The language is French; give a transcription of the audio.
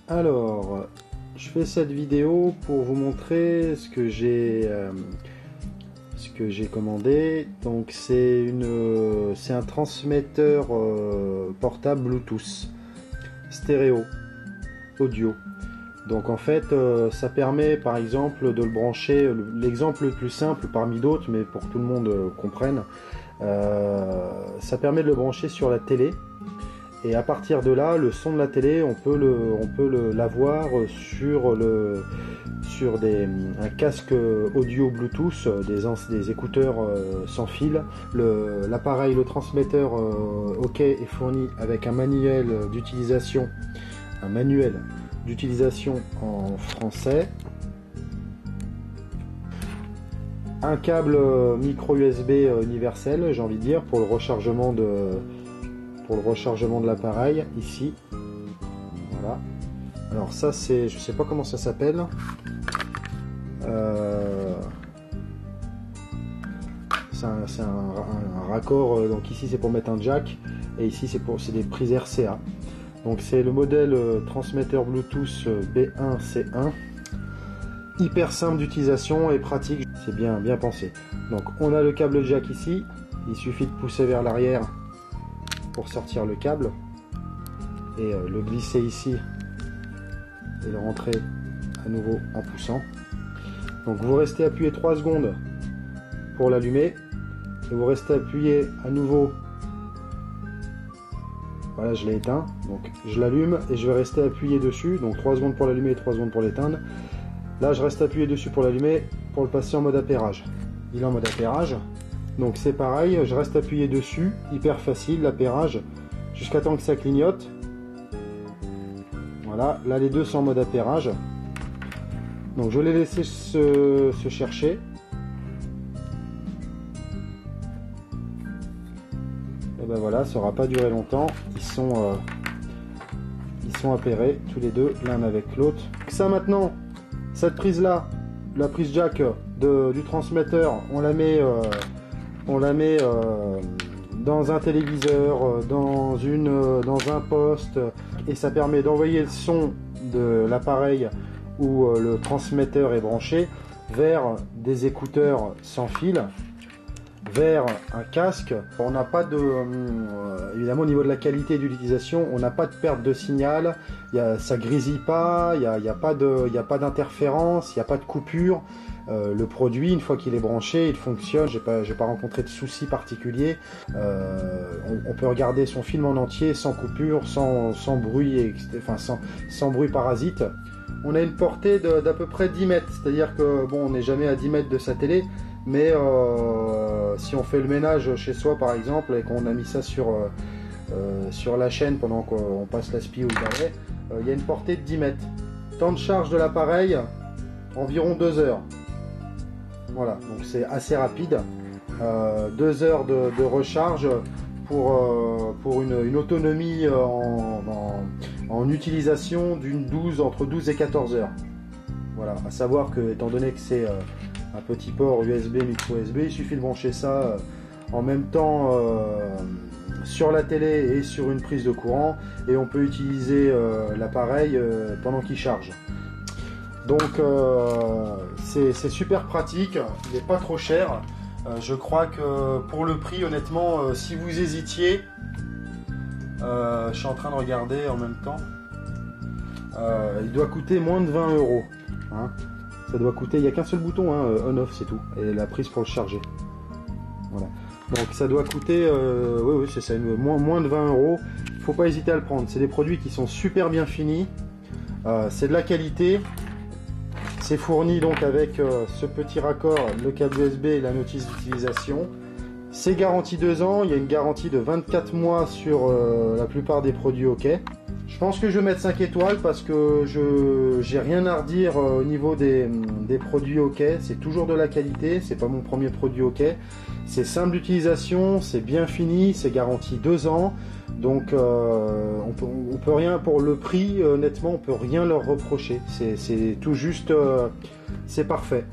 Alors, je fais cette vidéo pour vous montrer ce que j'ai commandé. Donc c'est un transmetteur portable Bluetooth stéréo audio. Donc en fait ça permet par exemple de le brancher, l'exemple le plus simple parmi d'autres mais pour que tout le monde comprenne, ça permet de le brancher sur la télé. Et à partir de là, le son de la télé, on peut l'avoir sur un casque audio Bluetooth, des écouteurs sans fil. L'appareil, le transmetteur OK est fourni avec un manuel d'utilisation en français, un câble micro USB universel, j'ai envie de dire, pour le rechargement de l'appareil ici. Voilà. Alors ça c'est, je sais pas comment ça s'appelle. C'est un raccord. Donc ici c'est pour mettre un jack et ici c'est des prises RCA. Donc c'est le modèle transmetteur Bluetooth B1C1. Hyper simple d'utilisation et pratique. C'est bien pensé. Donc on a le câble jack ici. Il suffit de pousser vers l'arrière pour sortir le câble et le glisser ici et le rentrer à nouveau en poussant. Donc vous restez appuyé 3 secondes pour l'allumer et vous restez appuyé à nouveau. Voilà, je l'ai éteint, donc je l'allume et je vais rester appuyé dessus, donc 3 secondes pour l'allumer et 3 secondes pour l'éteindre. Là je reste appuyé dessus pour l'allumer, pour le passer en mode appairage. Il est en mode appairage. Donc c'est pareil, je reste appuyé dessus, hyper facile l'appairage, jusqu'à temps que ça clignote. Voilà, là les deux sont en mode appairage. Donc je l'ai laissé se chercher. Et ben voilà, ça n'aura pas duré longtemps, ils sont appairés tous les deux, l'un avec l'autre. Ça maintenant, cette prise là, la prise jack du transmetteur, on la met dans un téléviseur, dans un poste, et ça permet d'envoyer le son de l'appareil où le transmetteur est branché vers des écouteurs sans fil, vers un casque. On n'a pas de évidemment au niveau de la qualité d'utilisation, on n'a pas de perte de signal, ça grésille pas, il n'y a pas d'interférence, il n'y a pas de coupure. Le produit, une fois qu'il est branché, il fonctionne. J'ai pas rencontré de soucis particuliers. On peut regarder son film en entier sans coupure, sans bruit, sans bruit parasite. On a une portée d'à peu près 10 mètres, c'est-à-dire que bon, on n'est jamais à 10 mètres de sa télé, mais si on fait le ménage chez soi par exemple et qu'on a mis ça sur la chaîne pendant qu'on passe l'aspi ou le balai, il y a une portée de 10 mètres. Temps de charge de l'appareil, environ 2 heures. Voilà, donc c'est assez rapide. 2 heures de recharge pour une autonomie en utilisation entre 12 et 14 heures. Voilà, à savoir que, étant donné que c'est un petit port USB, micro USB, il suffit de brancher ça en même temps sur la télé et sur une prise de courant, et on peut utiliser l'appareil pendant qu'il charge. Donc c'est super pratique, il n'est pas trop cher. Je crois que pour le prix, honnêtement, si vous hésitiez, je suis en train de regarder en même temps, il doit coûter moins de 20 €. Hein. Ça doit coûter, il n'y a qu'un seul bouton, hein, on-off, c'est tout, et la prise pour le charger. Voilà. Donc ça doit coûter, oui c'est ça, moins de 20 €. Il ne faut pas hésiter à le prendre. C'est des produits qui sont super bien finis, c'est de la qualité. C'est fourni donc avec ce petit raccord, le câble USB et la notice d'utilisation. C'est garanti 2 ans, il y a une garantie de 24 mois sur la plupart des produits OK. Je pense que je vais mettre 5 étoiles parce que j'ai rien à redire au niveau des produits OK. C'est toujours de la qualité, c'est pas mon premier produit OK. C'est simple d'utilisation, c'est bien fini, c'est garanti 2 ans. Donc on peut rien pour le prix, honnêtement on peut rien leur reprocher, c'est tout juste, c'est parfait.